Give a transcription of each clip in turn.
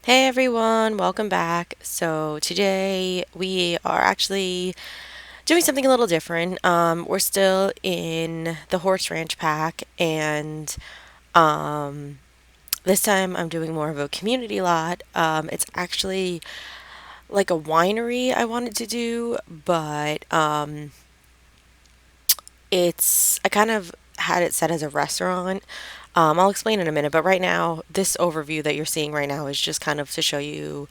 Hey everyone, welcome back. So today we are actually doing something a little different. We're still in the horse ranch pack, and this time I'm doing more of a community lot. It's actually like a winery I wanted to do, but I kind of had it set as a restaurant. I'll explain in a minute, but right now, this overview that you're seeing right now is just kind of to show you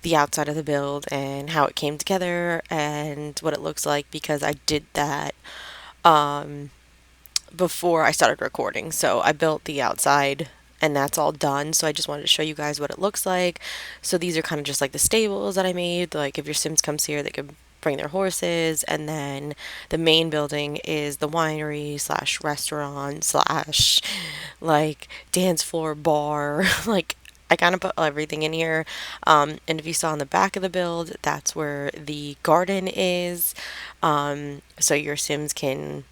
the outside of the build and how it came together and what it looks like because I did that before I started recording. So I built the outside and that's all done. So I just wanted to show you guys what it looks like. So these are kind of just like the stables that I made. Like if your Sims comes here, they can bring their horses, and then the main building is the winery slash restaurant slash like dance floor bar. Like I kind of put everything in here. And if you saw on the back of the build, that's where the garden is. So your Sims can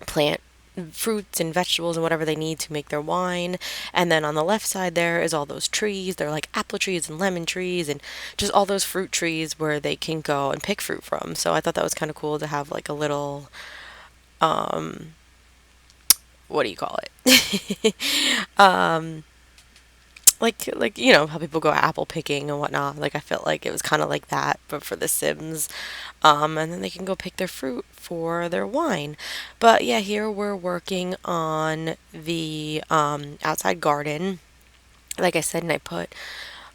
plant fruits and vegetables and whatever they need to make their wine. And then on the left side there is all those trees. They're like apple trees and lemon trees and just all those fruit trees where they can go and pick fruit from. So I thought that was kind of cool to have like a little what do you call it? Like you know how people go apple picking and whatnot. Like I felt like it was kind of like that, but for the Sims. And then they can go pick their fruit for their wine. But yeah, here we're working on the outside garden. Like I said, and I put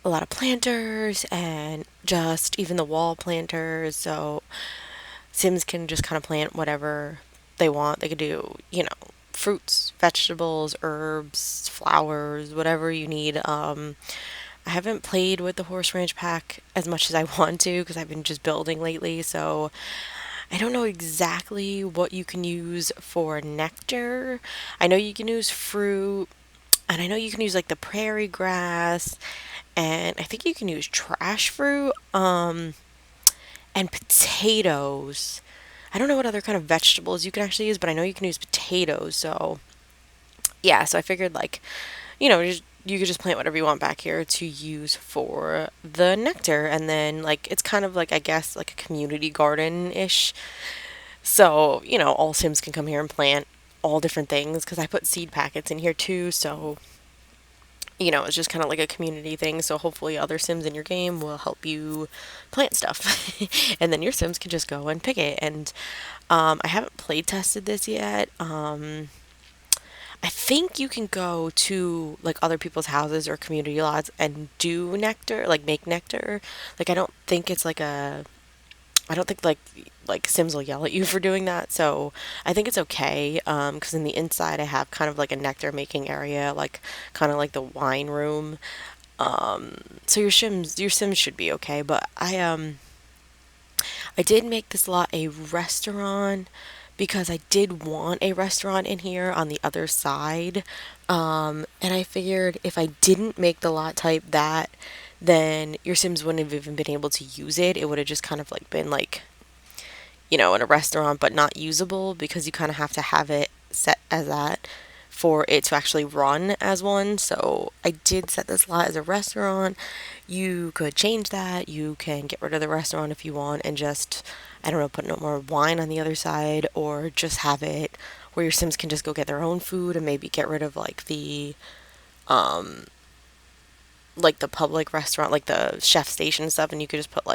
a lot of planters and just even the wall planters, so Sims can just kind of plant whatever they want. They could do, you know, fruits, vegetables, herbs, flowers, whatever you need. I haven't played with the horse ranch pack as much as I want to because I've been just building lately, so I don't know exactly what you can use for nectar. I know you can use fruit, and I know you can use like the prairie grass, and I think you can use trash fruit, and potatoes. I don't know what other kind of vegetables you can actually use, but I know you can use potatoes. So yeah, so I figured like, you could just plant whatever you want back here to use for the nectar, and then like it's kind of like I guess like a community garden ish. So all Sims can come here and plant all different things because I put seed packets in here too. So it's just kind of like a community thing. So hopefully other Sims in your game will help you plant stuff, and then your Sims can just go and pick it. And I haven't play tested this yet. I think you can go to like other people's houses or community lots and do nectar, like make nectar. Like I don't think like Sims will yell at you for doing that. So I think it's okay. Because in the inside I have kind of like a nectar making area, like kind of like the wine room. So your Sims should be okay. But I did make this lot a restaurant because I did want a restaurant in here on the other side. And I figured if I didn't make the lot type that, then your Sims wouldn't have even been able to use it. It would have just kind of like been like, in a restaurant, but not usable because you kind of have to have it set as that for it to actually run as one. So I did set this lot as a restaurant. You could change that. You can get rid of the restaurant if you want and just, I don't know, put no more wine on the other side, or just have it where your Sims can just go get their own food and maybe get rid of like the public restaurant, like the chef station stuff, and you could just put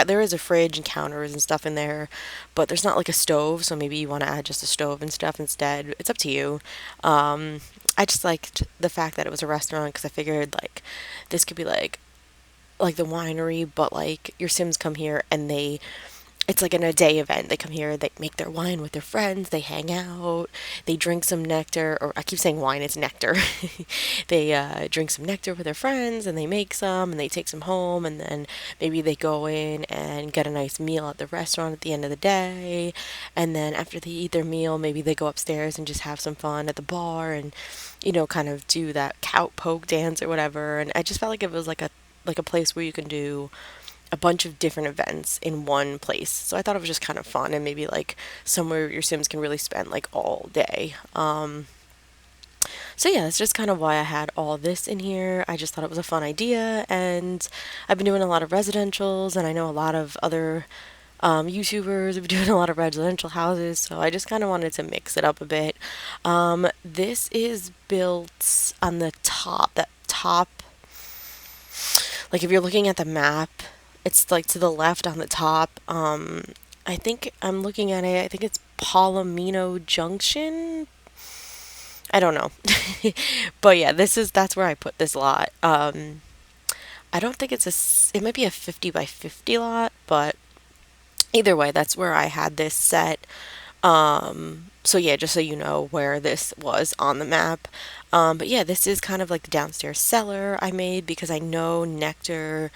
there is a fridge and counters and stuff in there, but there's not like a stove, so maybe you want to add just a stove and stuff instead. It's up to you. I just liked the fact that it was a restaurant because I figured like this could be like the winery, but like your Sims come here and it's like a day event. They come here, they make their wine with their friends, they hang out, they drink some nectar, or I keep saying wine, it's nectar. They drink some nectar with their friends and they make some and they take some home, and then maybe they go in and get a nice meal at the restaurant at the end of the day. And then after they eat their meal, maybe they go upstairs and just have some fun at the bar and, kind of do that cow poke dance or whatever. And I just felt like it was like a place where you can do a bunch of different events in one place. So I thought it was just kind of fun and maybe like somewhere your Sims can really spend like all day. So yeah, that's just kind of why I had all this in here. I just thought it was a fun idea, and I've been doing a lot of residentials, and I know a lot of other YouTubers have been doing a lot of residential houses, so I just kind of wanted to mix it up a bit. This is built on the top, that top, like if you're looking at the map, it's like to the left on the top. I think I'm looking at it, I think it's Palomino Junction. I don't know. But yeah, that's where I put this lot. I don't think it might be a 50 by 50 lot, but either way, that's where I had this set. So yeah, just so you know where this was on the map. But yeah, this is kind of like the downstairs cellar I made because I know nectar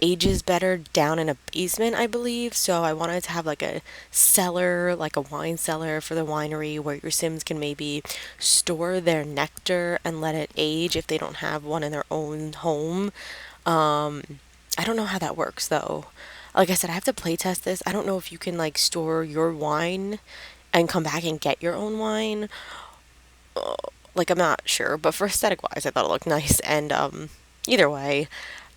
ages better down in a basement, I believe. So I wanted to have like a cellar, like a wine cellar for the winery where your Sims can maybe store their nectar and let it age if they don't have one in their own home. I don't know how that works though. Like I said, I have to play test this. I don't know if you can like store your wine and come back and get your own wine. Like I'm not sure, but for aesthetic wise, I thought it looked nice. And either way,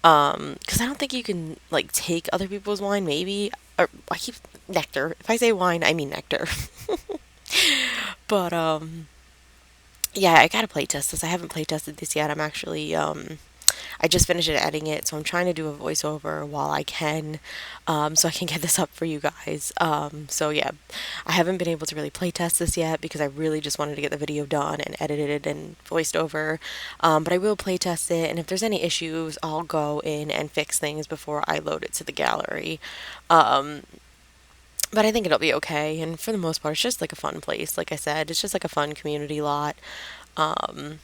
because I don't think you can like take other people's wine. Maybe, or I keep nectar. If I say wine, I mean nectar. But yeah, I gotta play test this. I haven't play tested this yet. I'm actually I just finished editing it, so I'm trying to do a voiceover while I can, so I can get this up for you guys. So yeah, I haven't been able to really play test this yet because I really just wanted to get the video done and edited it and voiced over. But I will play test it, and if there's any issues, I'll go in and fix things before I load it to the gallery. But I think it'll be okay, and for the most part, it's just like a fun place. Like I said, it's just like a fun community lot. Um,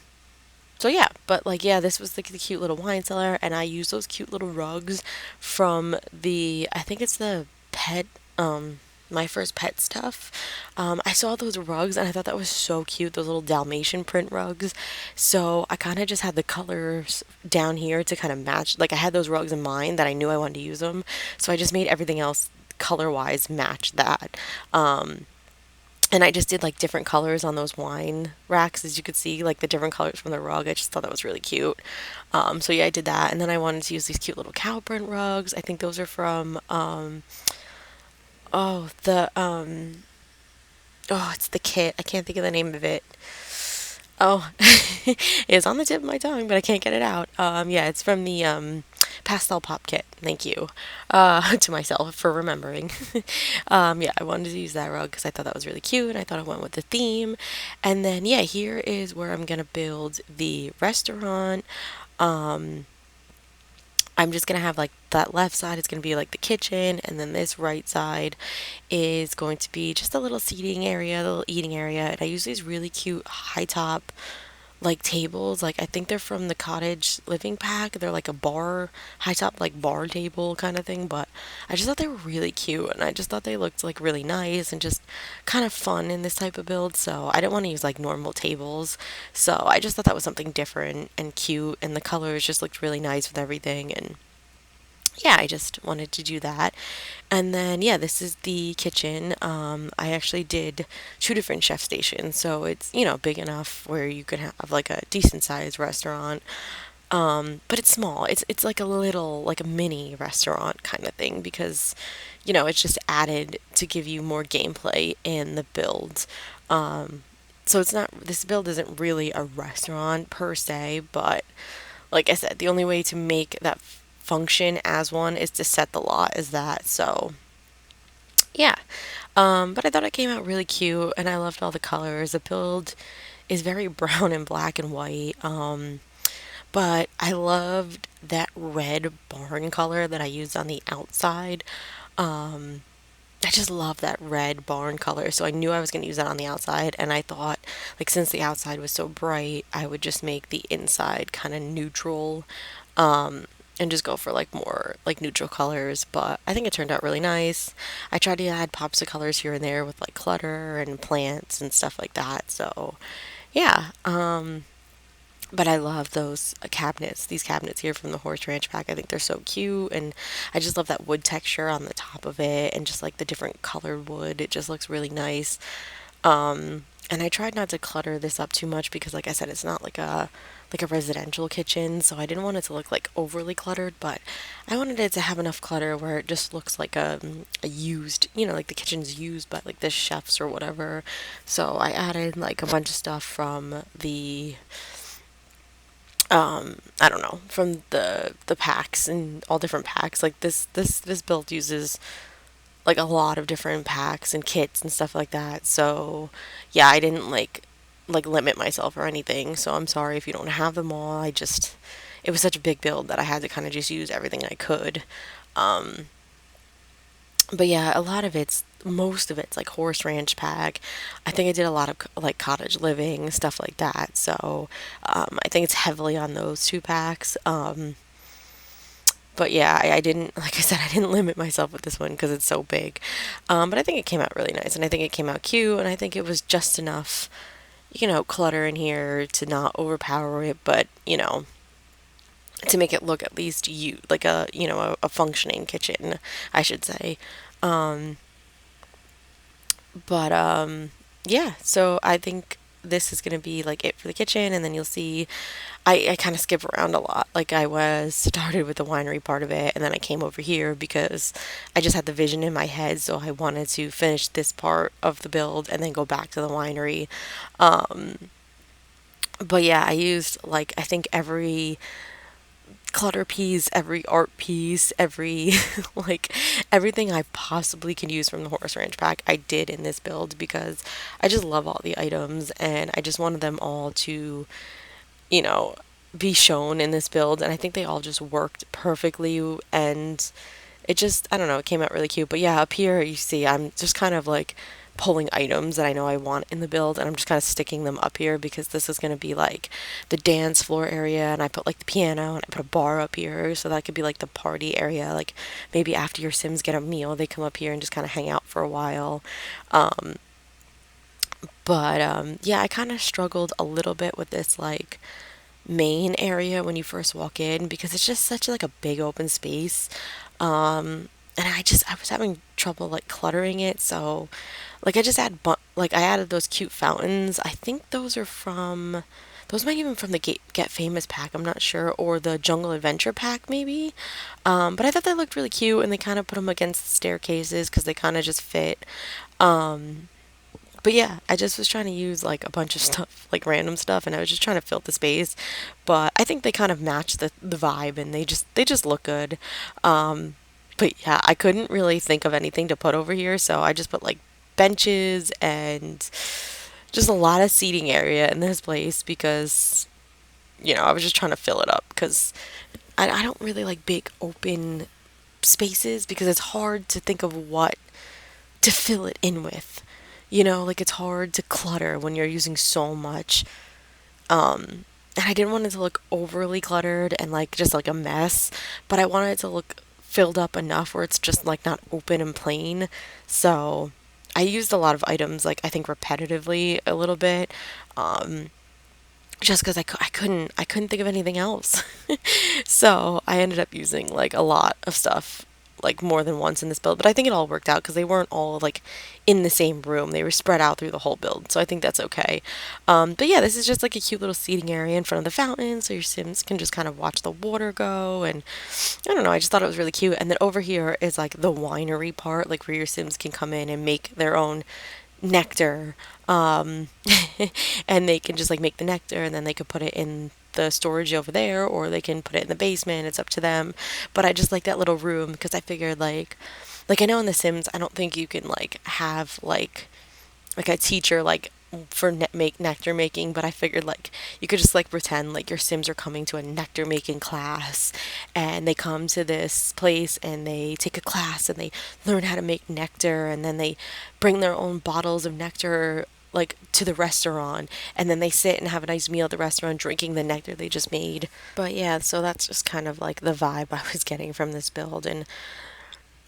so yeah, but like yeah, this was like the cute little wine cellar, and I used those cute little rugs from I think it's the pet my first pet stuff. I saw those rugs and I thought that was so cute, those little Dalmatian print rugs. So I kind of just had the colors down here to kind of match. Like I had those rugs in mind that I knew I wanted to use them, so I just made everything else color wise match that. And I just did like different colors on those wine racks, as you could see, like the different colors from the rug. I just thought that was really cute. So yeah, I did that, and then I wanted to use these cute little cow print rugs. I think those are from oh the oh it's the kit. I can't think of the name of it. Oh, it's on the tip of my tongue, but I can't get it out. Yeah, it's from the pastel pop kit. Thank you to myself for remembering. Yeah, I wanted to use that rug because I thought that was really cute, and I thought it went with the theme. And then yeah, here is where I'm gonna build the restaurant. Um, I'm just gonna have like that left side is gonna be like the kitchen, and then this right side is going to be just a little seating area, a little eating area. And I use these really cute high top like tables. Like I think they're from the cottage living pack. They're like a bar, high top like bar table kind of thing. But I just thought they were really cute, and I just thought they looked like really nice and just kind of fun in this type of build. So I didn't want to use like normal tables. So I just thought that was something different and cute, and the colors just looked really nice with everything. And yeah, I just wanted to do that. And then, yeah, this is the kitchen. I actually did two different chef stations, so it's, big enough where you could have like a decent sized restaurant. But it's small. It's like a little, like a mini restaurant kind of thing because, it's just added to give you more gameplay in the build. So this build isn't really a restaurant per se, but like I said, the only way to make that function as one is to set the lot as that. So yeah, but I thought it came out really cute, and I loved all the colors. The build is very brown and black and white, but I loved that red barn color that I used on the outside. Um, I just love that red barn color, so I knew I was going to use that on the outside, and I thought, like, since the outside was so bright, I would just make the inside kind of neutral, and just go for, like, more, like, neutral colors, but I think it turned out really nice. I tried to add pops of colors here and there with, like, clutter and plants and stuff like that, so, yeah, but I love those cabinets, these cabinets here from the Horse Ranch pack. I think they're so cute, and I just love that wood texture on the top of it, and just like the different colored wood. It just looks really nice. And I tried not to clutter this up too much because, like I said, it's not like a residential kitchen, so I didn't want it to look like overly cluttered, but I wanted it to have enough clutter where it just looks like a used, like the kitchen's used by like the chefs or whatever. So I added like a bunch of stuff from the I don't know, from the packs and all different packs. Like this build uses like a lot of different packs and kits and stuff like that. So yeah, I didn't like limit myself or anything. So I'm sorry if you don't have them all. I just it was such a big build that I had to kind of just use everything I could. Um, but yeah, a lot of it's most of it's like horse ranch pack. I think I did a lot of like cottage living stuff like that. So I think it's heavily on those two packs. But yeah, I didn't, like I said, I didn't limit myself with this one because it's so big. But I think it came out really nice, and I think it came out cute, and I think it was just enough, clutter in here to not overpower it, but to make it look at least like a functioning kitchen, I should say. Um, but yeah, so I think this is gonna be like it for the kitchen, and then you'll see I kind of skip around a lot. Like I was started with the winery part of it, and then I came over here because I just had the vision in my head, so I wanted to finish this part of the build and then go back to the winery. Um, but yeah, I used like I think every clutter piece, every art piece, every like everything I possibly can use from the horse ranch pack I did in this build because I just love all the items and I just wanted them all to you know, be shown in this build. And I think they all just worked perfectly. And it just, I don't know, it came out really cute. But yeah, up here, you see, I'm just kind of like pulling items that I know I want in the build. And I'm just kind of sticking them up here because this is going to be like the dance floor area. And I put like the piano and I put a bar up here. So that could be like the party area. Like maybe after your Sims get a meal, they come up here and just kind of hang out for a while. Um, but yeah, I kind of struggled a little bit with this like main area when you first walk in because it's just such like a big open space. And I was having trouble like cluttering it, so like I just like I added those cute fountains. I think those are from those might even from the Get Famous pack, I'm not sure, or the Jungle Adventure pack maybe. But I thought they looked really cute and they kind of put them against the staircases because they kind of just fit. Um, but yeah, I just was trying to use like a bunch of stuff, like random stuff, and I was just trying to fill the space. But I think they kind of match the vibe, and they just look good. Um, but yeah, I couldn't really think of anything to put over here, so I just put like benches and just a lot of seating area in this place because I was just trying to fill it up because I don't really like big open spaces because it's hard to think of what to fill it in with. Like it's hard to clutter when you're using so much. And I didn't want it to look overly cluttered and like just like a mess, but I wanted it to look filled up enough where it's just like not open and plain. So I used a lot of items like I think repetitively a little bit. Um, just because I couldn't think of anything else. So I ended up using like a lot of stuff like more than once in this build, but I think it all worked out because they weren't all like in the same room. They were spread out through the whole build, so I think that's okay. But yeah, this is just like a cute little seating area in front of the fountain, so your Sims can just kind of watch the water go. And I don't know, I just thought it was really cute. And then over here is like the winery part, like where your Sims can come in and make their own nectar. Um, and they can just like make the nectar and then they could put it in the storage over there or they can put it in the basement. It's up to them. But I just like that little room because I figured like I know in The Sims I don't think you can like have like a teacher like for make nectar making, but I figured like you could just like pretend like your Sims are coming to a nectar making class and they come to this place and they take a class and they learn how to make nectar and then they bring their own bottles of nectar like to the restaurant and then they sit and have a nice meal at the restaurant drinking the nectar they just made. But yeah, so that's just kind of like the vibe I was getting from this build and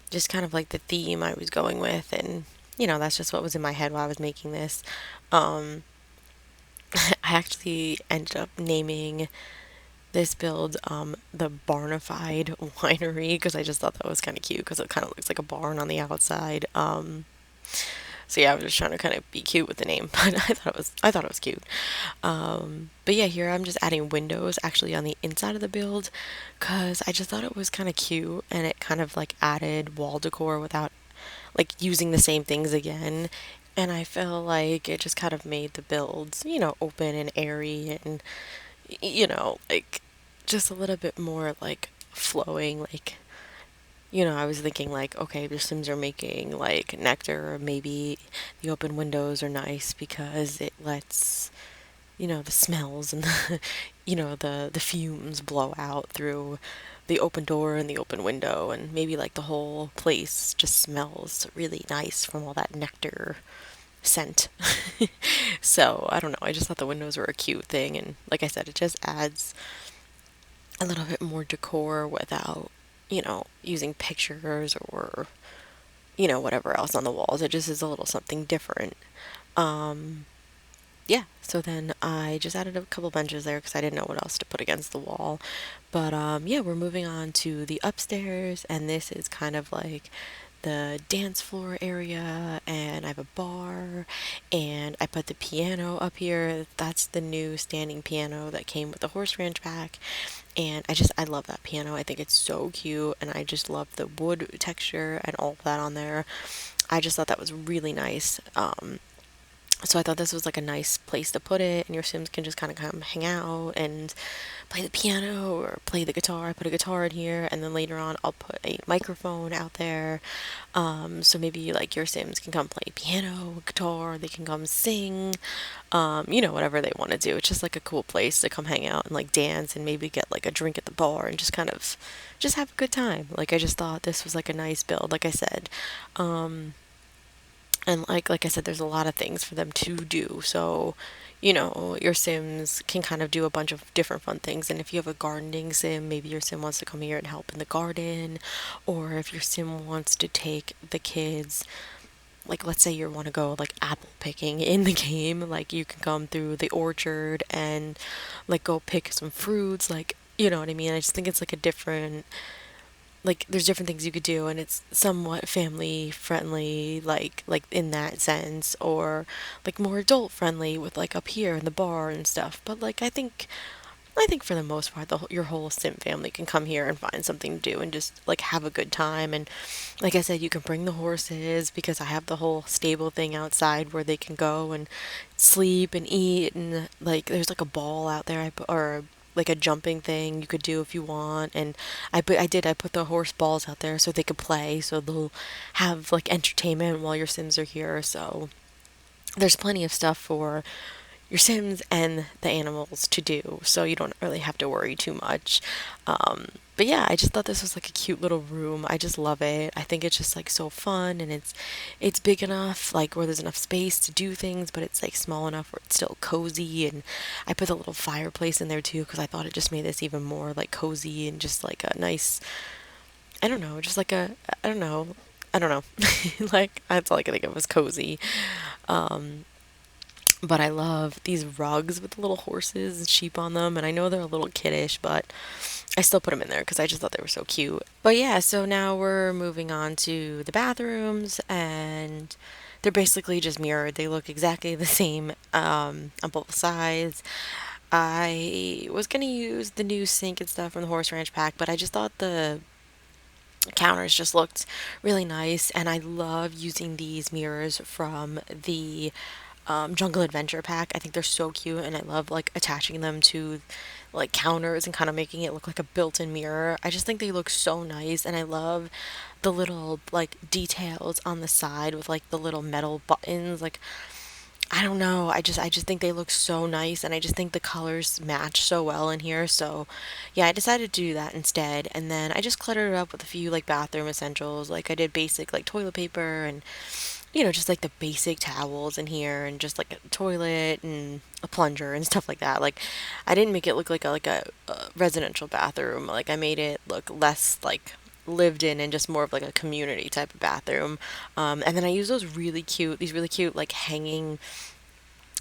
just kind of like the theme I was going with and that's just what was in my head while I was making this. Um, I actually ended up naming this build the Barnified Winery because I just thought that was kind of cute because it kind of looks like a barn on the outside. So yeah, I was just trying to kind of be cute with the name, but I thought it was cute. But yeah, here I'm just adding windows actually on the inside of the build because I just thought it was kind of cute and it kind of like added wall decor without like using the same things again. And I feel like it just kind of made the builds, open and airy and, like just a little bit more like flowing. Like, I was thinking like, okay, the Sims are making like nectar, or maybe the open windows are nice because it lets, the smells and the, the fumes blow out through the open door and the open window, and maybe like the whole place just smells really nice from all that nectar scent. So I don't know. I just thought the windows were a cute thing, and like I said, it just adds a little bit more decor without, using pictures or whatever else on the walls. It just is a little something different. Um, yeah, so then I just added a couple benches there because I didn't know what else to put against the wall. But yeah, we're moving on to the upstairs, and this is kind of like the dance floor area, and I have a bar, and I put the piano up here. That's the new standing piano that came with the horse ranch pack, and I love that piano. I think it's so cute, and I just love the wood texture and all of that on there. I just thought that was really nice. So I thought this was like a nice place to put it, and your Sims can just kind of come hang out and play the piano or play the guitar. I put a guitar in here, and then later on I'll put a microphone out there. So maybe like your Sims can come play piano, guitar, they can come sing, whatever they want to do. It's just like a cool place to come hang out and like dance and maybe get like a drink at the bar and just kind of just have a good time. Like I just thought this was like a nice build, like I said. And like I said, there's a lot of things for them to do. So, your Sims can kind of do a bunch of different fun things. And if you have a gardening Sim, maybe your Sim wants to come here and help in the garden. Or if your Sim wants to take the kids, like let's say you want to go like apple picking in the game, like you can come through the orchard and like go pick some fruits, like, you know what I mean? I just think it's like a different, like there's different things you could do, and it's somewhat family friendly, like in that sense, or like more adult friendly with like up here in the bar and stuff. But like I think for the most part your whole sim family can come here and find something to do and just like have a good time. And like I said, you can bring the horses because I have the whole stable thing outside where they can go and sleep and eat, and like there's like a ball out there or like a jumping thing you could do if you want. And I put the horse balls out there so they could play, so they'll have like entertainment while your Sims are here. So there's plenty of stuff for your Sims and the animals to do, so you don't really have to worry too much. But yeah, I just thought this was like a cute little room. I just love it. I think it's just like so fun, and it's big enough, like where there's enough space to do things, but it's like small enough where it's still cozy. And I put a little fireplace in there too because I thought it just made this even more like cozy and just like a nice, I don't know, just like a, I don't know, I don't know. Like that's all I could think of was cozy. But I love these rugs with the little horses and sheep on them, and I know they're a little kiddish, but I still put them in there because I just thought they were so cute. But yeah, so now we're moving on to the bathrooms, and they're basically just mirrored. They look exactly the same on both sides. I was gonna use the new sink and stuff from the Horse Ranch pack, but I just thought the counters just looked really nice, and I love using these mirrors from the Jungle Adventure pack. I think they're so cute, and I love like attaching them to like counters and kind of making it look like a built-in mirror. I just think they look so nice, and I love the little like details on the side with like the little metal buttons. Like I don't know, I just think they look so nice, and I just think the colors match so well in here. So yeah, I decided to do that instead, and then I just cluttered it up with a few like bathroom essentials. Like I did basic like toilet paper and just like the basic towels in here, and just like a toilet and a plunger and stuff like that. Like, I didn't make it look like a residential bathroom. Like, I made it look less like lived in and just more of like a community type of bathroom. And then I use these really cute like hanging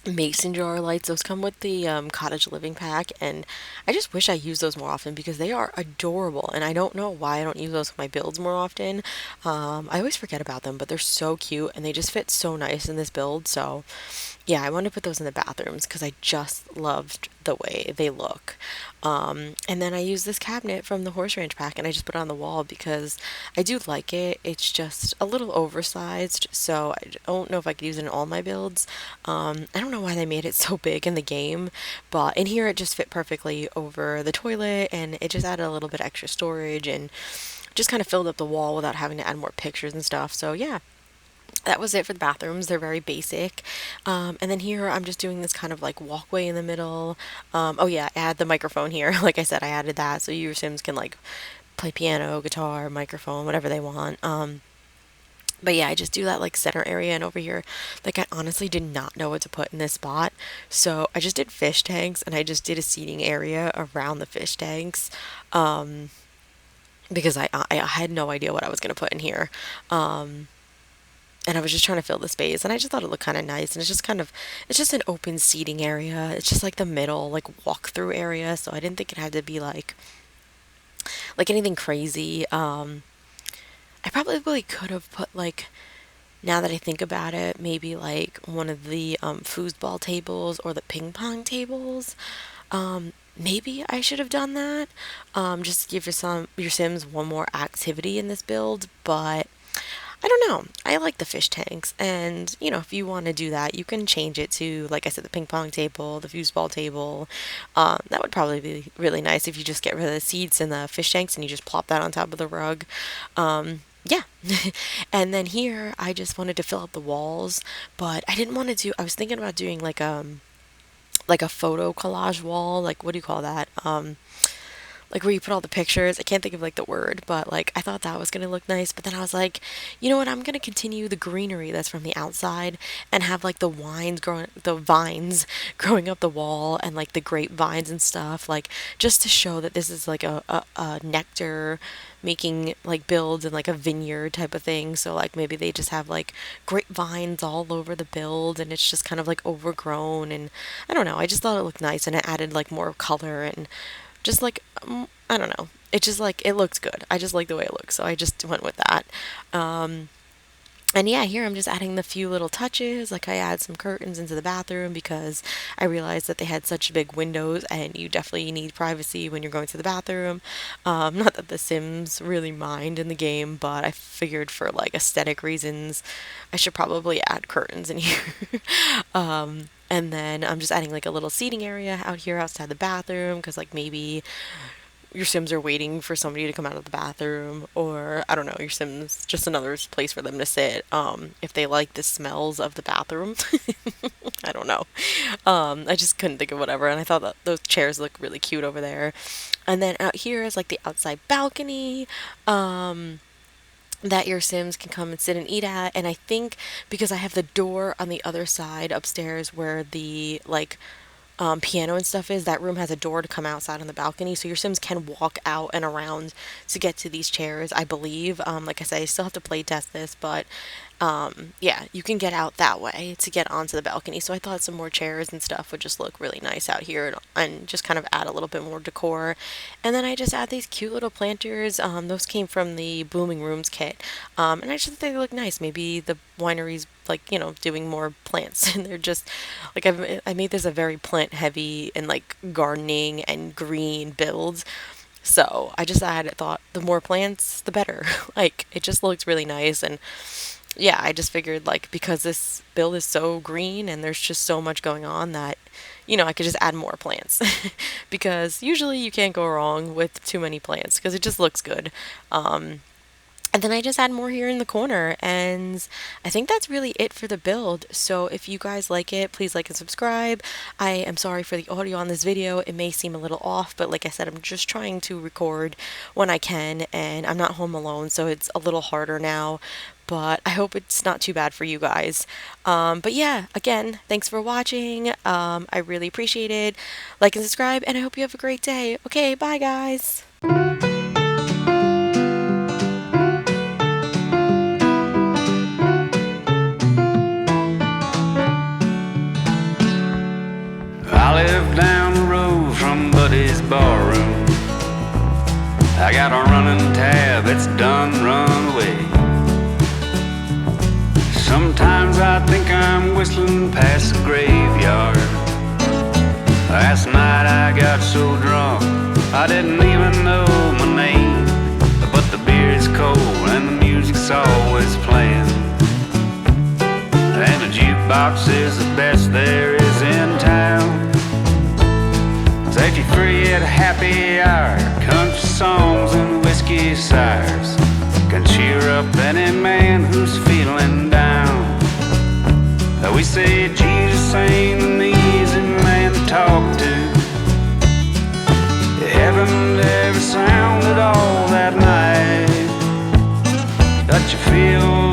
mason jar lights. Those come with the cottage living pack, and I just wish I used those more often because they are adorable. And I don't know why I don't use those with my builds more often. I always forget about them, but they're so cute and they just fit so nice in this build. So yeah, I want to put those in the bathrooms because I just loved the way they look. And then I use this cabinet from the horse ranch pack and I just put it on the wall because I do like it. It's just a little oversized, so I don't know if I could use it in all my builds. I don't know why they made it so big in the game, but in here it just fit perfectly over the toilet and it just added a little bit extra storage and just kind of filled up the wall without having to add more pictures and stuff. So yeah, that was it for the bathrooms. They're very basic. And then here I'm just doing this kind of like walkway in the middle. Oh yeah, I add the microphone here. Like I said, I added that so your Sims can like play piano, guitar, microphone, whatever they want. But yeah, I just do that like center area and over here. Like I honestly did not know what to put in this spot. So I just did fish tanks and I just did a seating area around the fish tanks. Because I had no idea what I was going to put in here. And I was just trying to fill the space and I just thought it looked kind of nice, and it's just an open seating area. It's just like the middle like walk through area, so I didn't think it had to be like anything crazy. I probably could have put like, now that I think about it, maybe like one of the foosball tables or the ping pong tables. Maybe I should have done that, just to give your Sims one more activity in this build, but I don't know. I like the fish tanks, and if you want to do that, you can change it to, like I said, the ping pong table, the foosball table. That would probably be really nice if you just get rid of the seats and the fish tanks and you just plop that on top of the rug. Yeah. And then here, I just wanted to fill out the walls, but I didn't want to do. I was thinking about doing like a photo collage wall. Like, what do you call that? Like where you put all the pictures. I can't think of like the word, but like I thought that was gonna look nice. But then I was like, you know what? I'm gonna continue the greenery that's from the outside and have like the vines growing up the wall, and like the grapevines and stuff, like just to show that this is like a nectar making like builds and like a vineyard type of thing. So like maybe they just have like grapevines all over the build and it's just kind of like overgrown, and I don't know. I just thought it looked nice and it added like more color and just like I don't know. It just like it looks good. I just like the way it looks, so I just went with that. And yeah, here I'm just adding the few little touches. Like I add some curtains into the bathroom because I realized that they had such big windows and you definitely need privacy when you're going to the bathroom. Not that the Sims really mind in the game, but I figured for like aesthetic reasons, I should probably add curtains in here. And then I'm just adding like a little seating area out here outside the bathroom because like maybe your Sims are waiting for somebody to come out of the bathroom, or I don't know, your Sims just another place for them to sit. If they like the smells of the bathroom, I don't know. I just couldn't think of whatever, and I thought that those chairs look really cute over there. And then out here is like the outside balcony. That your Sims can come and sit and eat at. And I think because I have the door on the other side upstairs where the like piano and stuff is, that room has a door to come outside on the balcony, so your Sims can walk out and around to get to these chairs, I believe. Like I said, I still have to play test this, but yeah, you can get out that way to get onto the balcony. So I thought some more chairs and stuff would just look really nice out here, and just kind of add a little bit more decor. And then I just add these cute little planters. Those came from the Blooming Rooms kit, and I just think they look nice. Maybe the winery's like doing more plants and they're just like I made this a very plant heavy and like gardening and green build, so I just had thought the more plants the better. Like it just looks really nice, and yeah, I just figured like because this build is so green and there's just so much going on that I could just add more plants because usually you can't go wrong with too many plants because it just looks good. And then I just add more here in the corner, and I think that's really it for the build. So if you guys like it, please like and subscribe. I am sorry for the audio on this video. It may seem a little off, but like I said, I'm just trying to record when I can, and I'm not home alone, so it's a little harder now. But I hope it's not too bad for you guys. But yeah, again, thanks for watching. I really appreciate it. Like and subscribe, and I hope you have a great day. Okay, bye guys. I live down the road from Buddy's barroom. I got a running tab, it's done run away. Sometimes I think I'm whistling past the graveyard. Last night I got so drunk I didn't even know my name. But the beer is cold and the music's always playing, and the jukebox is the best there is in town. Set you free at a happy hour, country songs and whiskey sours can cheer up any man who's feeling down. We say Jesus ain't an easy man to talk to. Heaven never sounded all that night, but you feel